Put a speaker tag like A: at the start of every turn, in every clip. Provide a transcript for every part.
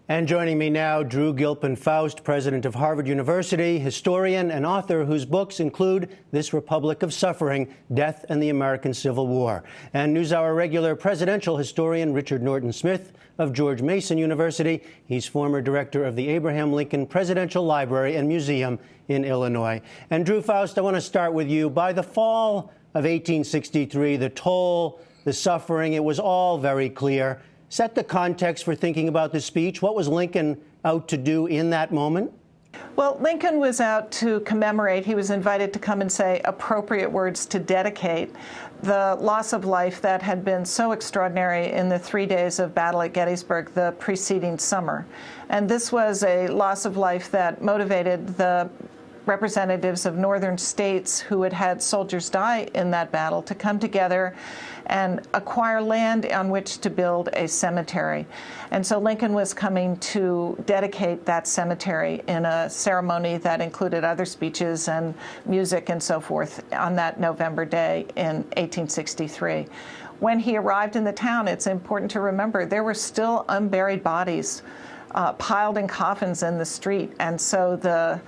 A: And joining me now, Drew Gilpin-Faust, president of Harvard University, historian and author whose books include This Republic of Suffering, Death and the American Civil War, and NewsHour regular presidential historian Richard Norton Smith of George Mason University. He's former director of the Abraham Lincoln Presidential Library and Museum in Illinois. And Drew Faust, I want to start with you. By the fall of 1863, the toll, the suffering, it was all very clear. Set the context for thinking about the speech. What was Lincoln out to do in that moment?
B: Well, Lincoln was out to commemorate. He was invited to come and say appropriate words to dedicate the loss of life that had been so extraordinary in the 3 days of battle at Gettysburg the preceding summer. And this was a loss of life that motivated the representatives of northern states who had had soldiers die in that battle to come together and acquire land on which to build a cemetery. And so Lincoln was coming to dedicate that cemetery in a ceremony that included other speeches and music and so forth on that November day in 1863. When he arrived in the town, it's important to remember there were still unburied bodies piled in coffins in the street, and so the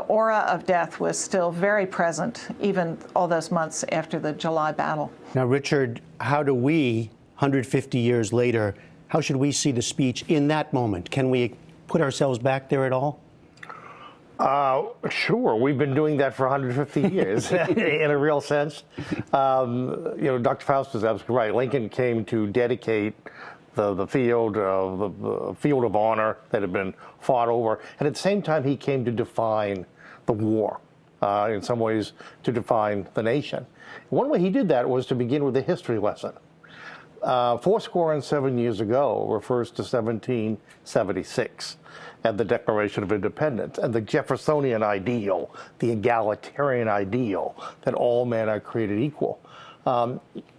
B: aura of death was still very present, even all those months after the July battle.
A: Now, Richard, how do we, 150 years later, how should we see the speech in that moment? Can we put ourselves back there at all?
C: Sure. We've been doing that for 150 years in a real sense. Dr. Faust is absolutely right. Lincoln came to dedicate the field of honor that had been fought over, and at the same time he came to define the war, in some ways to define the nation. One way he did that was to begin with a history lesson. 77 years ago refers to 1776 and the Declaration of Independence and the Jeffersonian ideal, the egalitarian ideal that all men are created equal.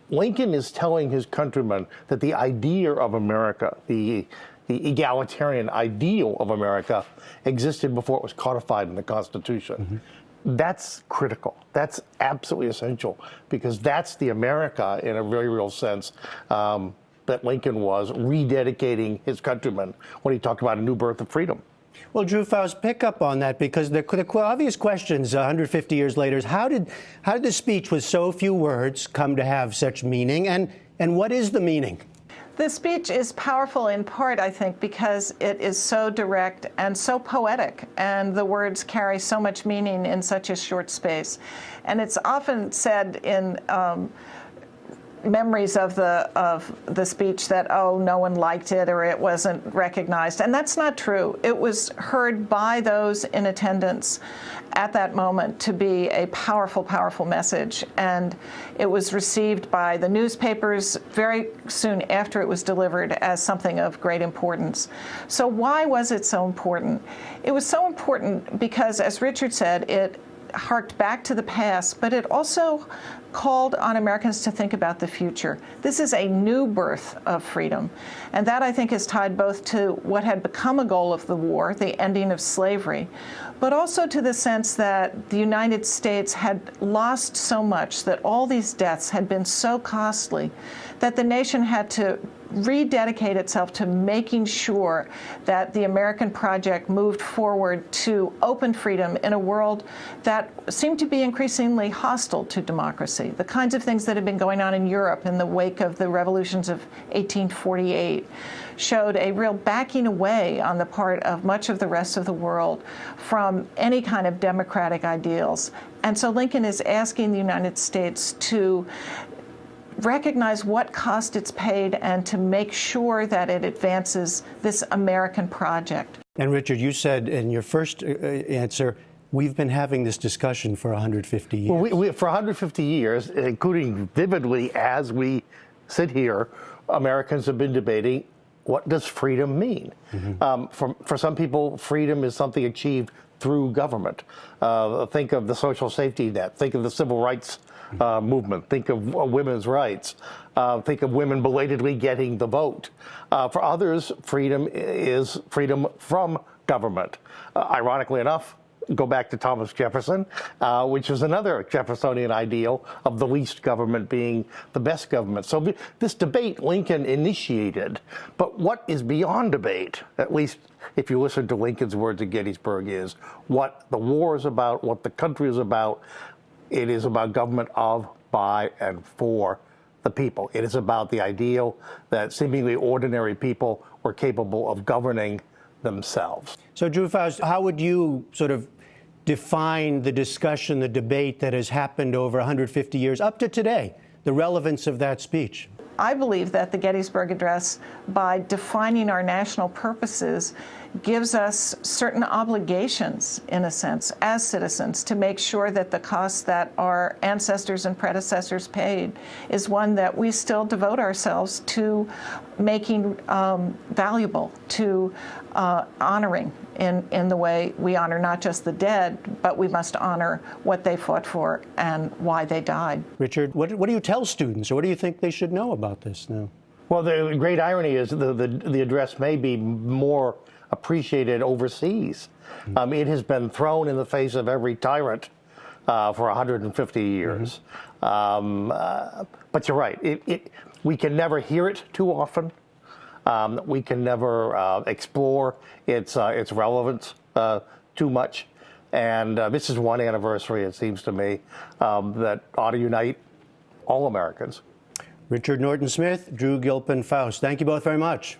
C: Lincoln is telling his countrymen that the idea of America, the egalitarian ideal of America, existed before it was codified in the Constitution. Mm-hmm. That's critical. That's absolutely essential, because that's the America, in a very real sense, that Lincoln was rededicating his countrymen when he talked about a new birth of freedom.
A: Well, Drew Faust, pick up on that, because the obvious questions 150 years later is how did the speech with so few words come to have such meaning, and what is the meaning?
B: The speech is powerful in part, I think, because it is so direct and so poetic, and the words carry so much meaning in such a short space. And it's often said in memories of the speech that, oh, no one liked it or it wasn't recognized. And that's not true. It was heard by those in attendance at that moment to be a powerful, powerful message. And it was received by the newspapers very soon after it was delivered as something of great importance. So why was it so important? It was so important because, as Richard said, it harked back to the past, but it also called on Americans to think about the future. This is a new birth of freedom, and that, I think, is tied both to what had become a goal of the war, the ending of slavery, but also to the sense that the United States had lost so much, that all these deaths had been so costly, that the nation had to rededicate itself to making sure that the American project moved forward to open freedom in a world that seemed to be increasingly hostile to democracy. The kinds of things that had been going on in Europe in the wake of the revolutions of 1848 showed a real backing away on the part of much of the rest of the world from any kind of democratic ideals. And so Lincoln is asking the United States to recognize what cost it's paid and to make sure that it advances this American project.
A: And Richard, you said in your first answer, we've been having this discussion for 150 years.
C: Well, for 150 years, including vividly as we sit here, Americans have been debating, what does freedom mean? Mm-hmm. For some people, freedom is something achieved through government. Think of the social safety net. Think of the civil rights movement. Think of women's rights. Think of women belatedly getting the vote. For others, freedom is freedom from government. Ironically enough, go back to Thomas Jefferson, which is another Jeffersonian ideal of the least government being the best government. So this debate Lincoln initiated, but what is beyond debate, at least if you listen to Lincoln's words at Gettysburg, is what the war is about, what the country is about. It is about government of, by, and for the people. It is about the ideal that seemingly ordinary people were capable of governing themselves.
A: So, Drew Faust, how would you sort of define the discussion, the debate that has happened over 150 years up to today, the relevance of that speech?
B: I believe that the Gettysburg Address, by defining our national purposes, gives us certain obligations, in a sense, as citizens, to make sure that the costs that our ancestors and predecessors paid is one that we still devote ourselves to making valuable, to honoring in the way we honor not just the dead, but we must honor what they fought for and why they died.
A: Richard, what do you tell students, or what do you think they should know about this now? Well,
C: the great irony is the address may be more appreciated overseas. It has been thrown in the face of every tyrant for 150 years. But you're right. We can never hear it too often. We can never explore its relevance too much. And this is one anniversary, it seems to me, that ought to unite all Americans.
A: Richard Norton Smith, Drew Gilpin Faust, thank you both very much.